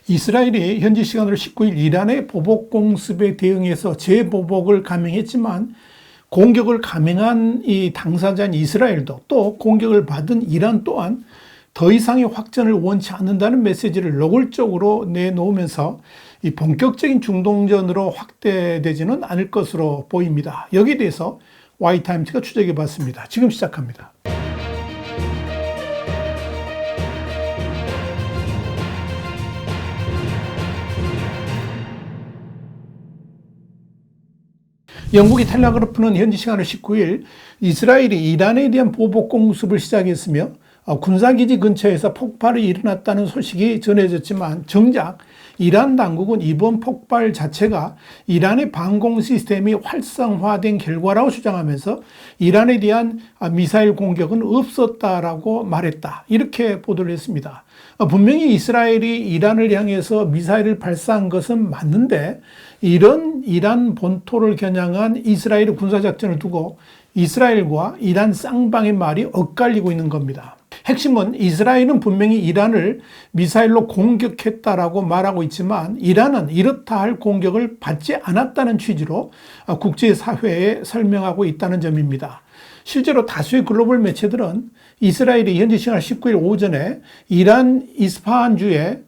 이스라엘이 현지 시간으로 19일 이란의 보복 공습에 대응해서 재보복을 감행했지만 공격을 감행한 이 당사자인 이스라엘도 또 공격을 받은 이란 또한 더 이상의 확전을 원치 않는다는 메시지를 노골적으로 내놓으면서 이 본격적인 중동전으로 확대되지는 않을 것으로 보입니다. 여기에 대해서 Y타임즈가 추적해 봤습니다. 지금 시작합니다. 영국의 텔레그래프는 현지 시간으로 19일 이스라엘이 이란에 대한 보복 공습을 시작했으며 군사기지 근처에서 폭발이 일어났다는 소식이 전해졌지만 정작 이란 당국은 이번 폭발 자체가 이란의 방공 시스템이 활성화된 결과라고 주장하면서 이란에 대한 미사일 공격은 없었다라고 말했다. 이렇게 보도를 했습니다. 분명히 이스라엘이 이란을 향해서 미사일을 발사한 것은 맞는데 이런 이란 본토를 겨냥한 이스라엘의 군사작전을 두고 이스라엘과 이란 쌍방의 말이 엇갈리고 있는 겁니다. 핵심은 이스라엘은 분명히 이란을 미사일로 공격했다라고 말하고 있지만 이란은 이렇다 할 공격을 받지 않았다는 취지로 국제사회에 설명하고 있다는 점입니다. 실제로 다수의 글로벌 매체들은 이스라엘이 현지 시간 19일 오전에 이란 이스파한주에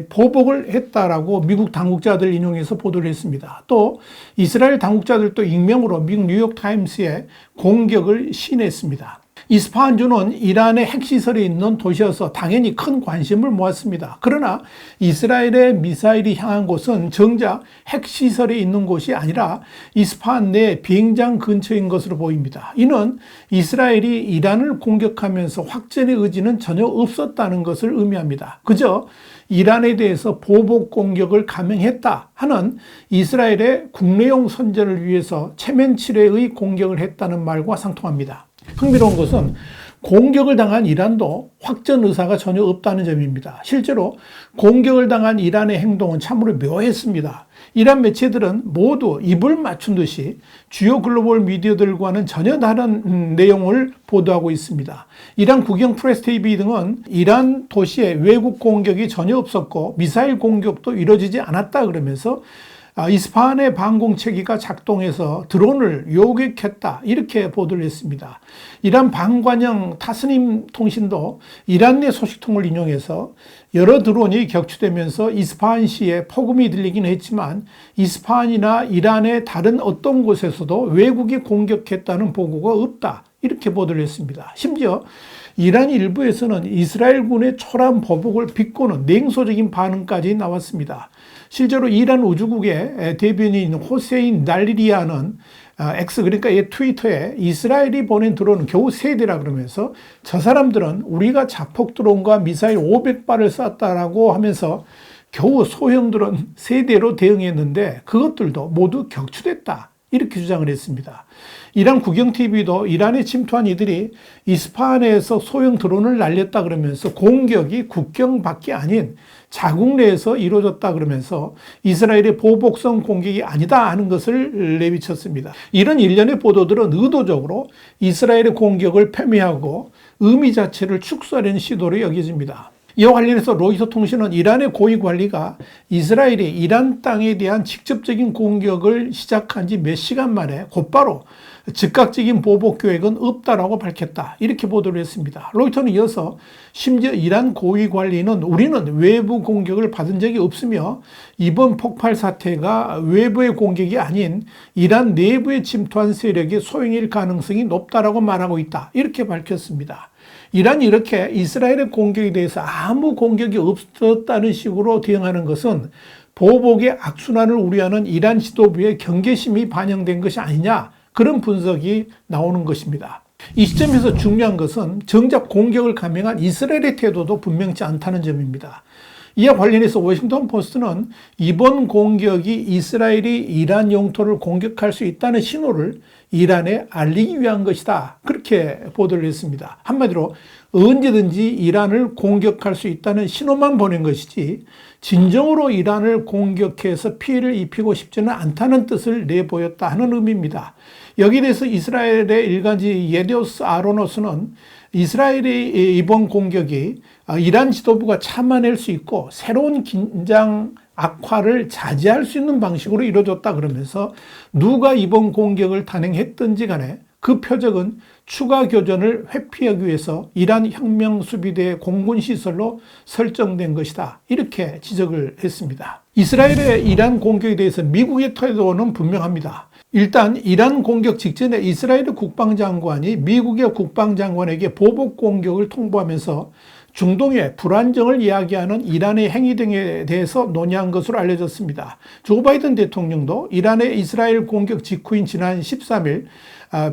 보복을 했다라고 미국 당국자들 인용해서 보도를 했습니다. 또 이스라엘 당국자들도 익명으로 미국 뉴욕타임스에 공격을 시인했습니다. 이스파한주는 이란의 핵시설이 있는 도시여서 당연히 큰 관심을 모았습니다. 그러나 이스라엘의 미사일이 향한 곳은 정작 핵시설이 있는 곳이 아니라 이스파한 내 비행장 근처인 것으로 보입니다. 이는 이스라엘이 이란을 공격하면서 확전의 의지는 전혀 없었다는 것을 의미합니다. 그저 이란에 대해서 보복 공격을 감행했다 하는 이스라엘의 국내용 선전을 위해서 체면치레의 공격을 했다는 말과 상통합니다. 흥미로운 것은 공격을 당한 이란도 확전 의사가 전혀 없다는 점입니다. 실제로 공격을 당한 이란의 행동은 참으로 묘했습니다. 이란 매체들은 모두 입을 맞춘 듯이 주요 글로벌 미디어들과는 전혀 다른 내용을 보도하고 있습니다. 이란 국영 프레스 TV 등은 이란 도시에 외국 공격이 전혀 없었고 미사일 공격도 이루어지지 않았다 그러면서 이스파한의 방공체계가 작동해서 드론을 요격했다 이렇게 보도를 했습니다. 이란 방관영 타스님 통신도 이란 내 소식통을 인용해서 여러 드론이 격추되면서 이스파한시에 폭음이 들리긴 했지만 이스파한이나 이란의 다른 어떤 곳에서도 외국이 공격했다는 보고가 없다 이렇게 보도를 했습니다. 심지어 이란 일부에서는 이스라엘군의 초란 보복을 비꼬는 냉소적인 반응까지 나왔습니다. 실제로 이란 우주국의 대변인 호세인 날리리아는 X 그러니까 트위터에 이스라엘이 보낸 드론은 겨우 3대라 그러면서 저 사람들은 우리가 자폭 드론과 미사일 500발을 쐈다라고 하면서 겨우 소형 드론 3대로 대응했는데 그것들도 모두 격추됐다. 이렇게 주장을 했습니다. 이란 국영TV도 이란에 침투한 이들이 이스파한에서 소형 드론을 날렸다 그러면서 공격이 국경 밖이 아닌 자국 내에서 이루어졌다 그러면서 이스라엘의 보복성 공격이 아니다 하는 것을 내비쳤습니다. 이런 일련의 보도들은 의도적으로 이스라엘의 공격을 패미하고 의미 자체를 축소하려는 시도로 여겨집니다. 이와 관련해서 로이터 통신은 이란의 고위 관리가 이스라엘이 이란 땅에 대한 직접적인 공격을 시작한 지 몇 시간 만에 곧바로 즉각적인 보복 계획은 없다라고 밝혔다. 이렇게 보도를 했습니다. 로이터는 이어서 심지어 이란 고위 관리는 우리는 외부 공격을 받은 적이 없으며 이번 폭발 사태가 외부의 공격이 아닌 이란 내부에 침투한 세력의 소행일 가능성이 높다라고 말하고 있다. 이렇게 밝혔습니다. 이란이 이렇게 이스라엘의 공격에 대해서 아무 공격이 없었다는 식으로 대응하는 것은 보복의 악순환을 우려하는 이란 지도부의 경계심이 반영된 것이 아니냐 그런 분석이 나오는 것입니다. 이 시점에서 중요한 것은 정작 공격을 감행한 이스라엘의 태도도 분명치 않다는 점입니다. 이와 관련해서 워싱턴 포스트는 이번 공격이 이스라엘이 이란 영토를 공격할 수 있다는 신호를 이란에 알리기 위한 것이다. 그렇게 보도를 했습니다. 한마디로 언제든지 이란을 공격할 수 있다는 신호만 보낸 것이지 진정으로 이란을 공격해서 피해를 입히고 싶지는 않다는 뜻을 내보였다 하는 의미입니다. 여기에 대해서 이스라엘의 일간지 예디오스 아로노스는 이스라엘의 이번 공격이 이란 지도부가 참아낼 수 있고 새로운 긴장 악화를 자제할 수 있는 방식으로 이루어졌다 그러면서 누가 이번 공격을 단행했든지 간에 그 표적은 추가 교전을 회피하기 위해서 이란 혁명수비대의 공군시설로 설정된 것이다. 이렇게 지적을 했습니다. 이스라엘의 이란 공격에 대해서 미국의 태도는 분명합니다. 일단 이란 공격 직전에 이스라엘 국방장관이 미국의 국방장관에게 보복 공격을 통보하면서 중동의 불안정을 이야기하는 이란의 행위 등에 대해서 논의한 것으로 알려졌습니다. 조 바이든 대통령도 이란의 이스라엘 공격 직후인 지난 13일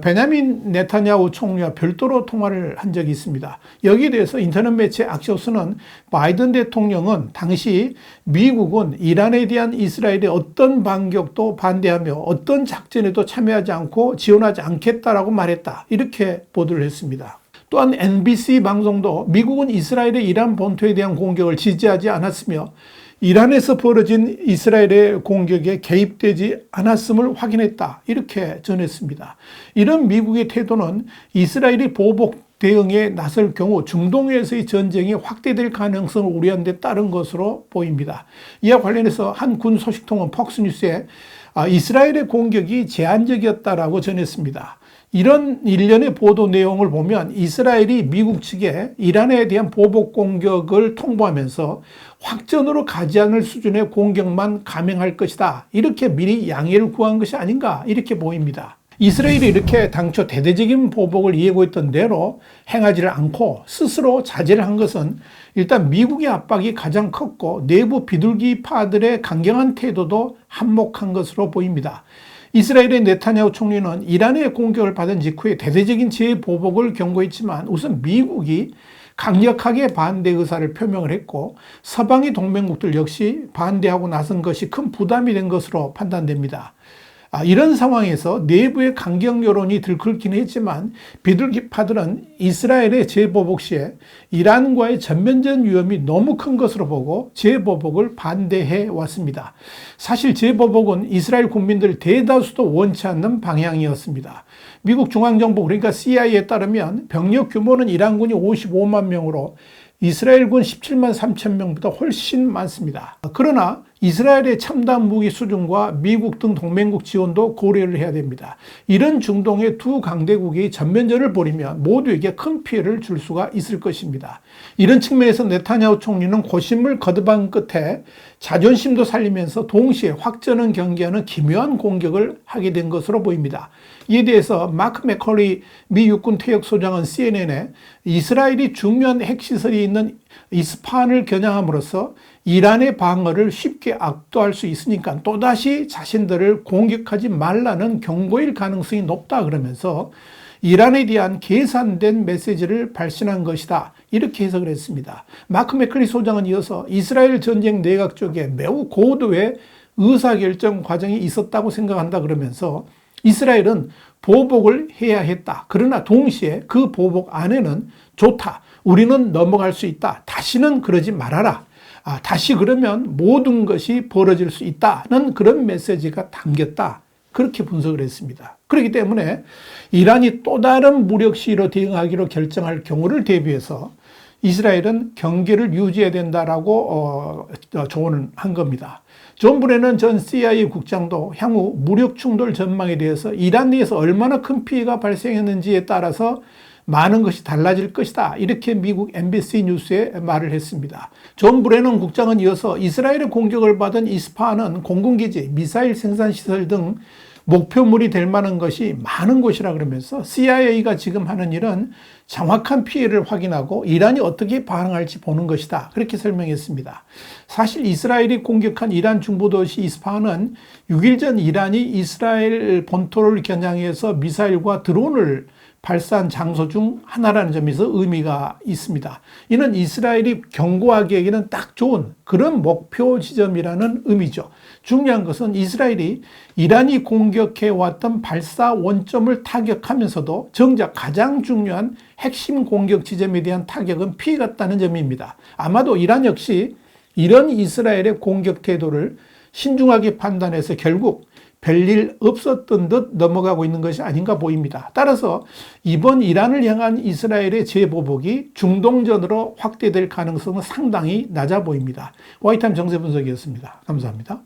베냐민 네타냐후 총리와 별도로 통화를 한 적이 있습니다. 여기에 대해서 인터넷 매체 악시오스는 바이든 대통령은 당시 미국은 이란에 대한 이스라엘의 어떤 반격도 반대하며 어떤 작전에도 참여하지 않고 지원하지 않겠다라고 말했다. 이렇게 보도를 했습니다. 또한 NBC 방송도 미국은 이스라엘의 이란 본토에 대한 공격을 지지하지 않았으며 이란에서 벌어진 이스라엘의 공격에 개입되지 않았음을 확인했다. 이렇게 전했습니다. 이런 미국의 태도는 이스라엘이 보복 대응에 나설 경우 중동에서의 전쟁이 확대될 가능성을 우려한 데 따른 것으로 보입니다. 이와 관련해서 한 군 소식통은 폭스뉴스에 이스라엘의 공격이 제한적이었다라고 전했습니다. 이런 일련의 보도 내용을 보면 이스라엘이 미국 측에 이란에 대한 보복 공격을 통보하면서 확전으로 가지 않을 수준의 공격만 감행할 것이다. 이렇게 미리 양해를 구한 것이 아닌가 이렇게 보입니다. 이스라엘이 이렇게 당초 대대적인 보복을 예고했던 대로 행하지를 않고 스스로 자제를 한 것은 일단 미국의 압박이 가장 컸고 내부 비둘기파들의 강경한 태도도 한몫한 것으로 보입니다. 이스라엘의 네타냐후 총리는 이란의 공격을 받은 직후에 대대적인 재보복을 경고했지만 우선 미국이 강력하게 반대 의사를 표명을 했고 서방의 동맹국들 역시 반대하고 나선 것이 큰 부담이 된 것으로 판단됩니다. 이런 상황에서 내부의 강경 여론이 들끓긴 했지만 비둘기파들은 이스라엘의 재보복 시에 이란과의 전면전 위험이 너무 큰 것으로 보고 재보복을 반대해 왔습니다. 사실 재보복은 이스라엘 국민들 대다수도 원치 않는 방향이었습니다. 미국 중앙정부 그러니까 CIA에 따르면 병력 규모는 이란군이 55만 명으로 이스라엘군 17만 3천 명보다 훨씬 많습니다. 그러나 이스라엘의 첨단 무기 수준과 미국 등 동맹국 지원도 고려를 해야 됩니다. 이런 중동의 두 강대국이 전면전을 벌이면 모두에게 큰 피해를 줄 수가 있을 것입니다. 이런 측면에서 네타냐후 총리는 고심을 거듭한 끝에 자존심도 살리면서 동시에 확전을 경계하는 기묘한 공격을 하게 된 것으로 보입니다. 이에 대해서 마크 맥컬리 미 육군 퇴역소장은 CNN에 이스라엘이 중요한 핵시설이 있는 이스파한을 겨냥함으로써 이란의 방어를 쉽게 압도할 수 있으니까 또다시 자신들을 공격하지 말라는 경고일 가능성이 높다 그러면서 이란에 대한 계산된 메시지를 발신한 것이다. 이렇게 해석을 했습니다. 마크 맥컬리 소장은 이어서 이스라엘 전쟁 내각 쪽에 매우 고도의 의사결정 과정이 있었다고 생각한다 그러면서 이스라엘은 보복을 해야 했다. 그러나 동시에 그 보복 안에는 좋다. 우리는 넘어갈 수 있다. 다시는 그러지 말아라. 다시 그러면 모든 것이 벌어질 수 있다는 그런 메시지가 담겼다. 그렇게 분석을 했습니다. 그렇기 때문에 이란이 또 다른 무력 시위로 대응하기로 결정할 경우를 대비해서 이스라엘은 경계를 유지해야 된다라고 조언을 한 겁니다. 존 브레넌 전 CIA 국장도 향후 무력 충돌 전망에 대해서 이란 내에서 얼마나 큰 피해가 발생했는지에 따라서 많은 것이 달라질 것이다. 이렇게 미국 MBC 뉴스에 말을 했습니다. 존 브레넌 국장은 이어서 이스라엘의 공격을 받은 이스파한은 공군기지, 미사일 생산시설 등 목표물이 될 만한 것이 많은 곳이라 그러면서 CIA가 지금 하는 일은 정확한 피해를 확인하고 이란이 어떻게 반응할지 보는 것이다. 그렇게 설명했습니다. 사실 이스라엘이 공격한 이란 중부도시 이스파한은 6일 전 이란이 이스라엘 본토를 겨냥해서 미사일과 드론을 발사한 장소 중 하나라는 점에서 의미가 있습니다. 이는 이스라엘이 경고하기에는 딱 좋은 그런 목표 지점이라는 의미죠. 중요한 것은 이스라엘이 이란이 공격해왔던 발사 원점을 타격하면서도 정작 가장 중요한 핵심 공격 지점에 대한 타격은 피해갔다는 점입니다. 아마도 이란 역시 이런 이스라엘의 공격 태도를 신중하게 판단해서 결국 별일 없었던 듯 넘어가고 있는 것이 아닌가 보입니다. 따라서 이번 이란을 향한 이스라엘의 재보복이 중동전으로 확대될 가능성은 상당히 낮아 보입니다. 와이타임 정세 분석이었습니다. 감사합니다.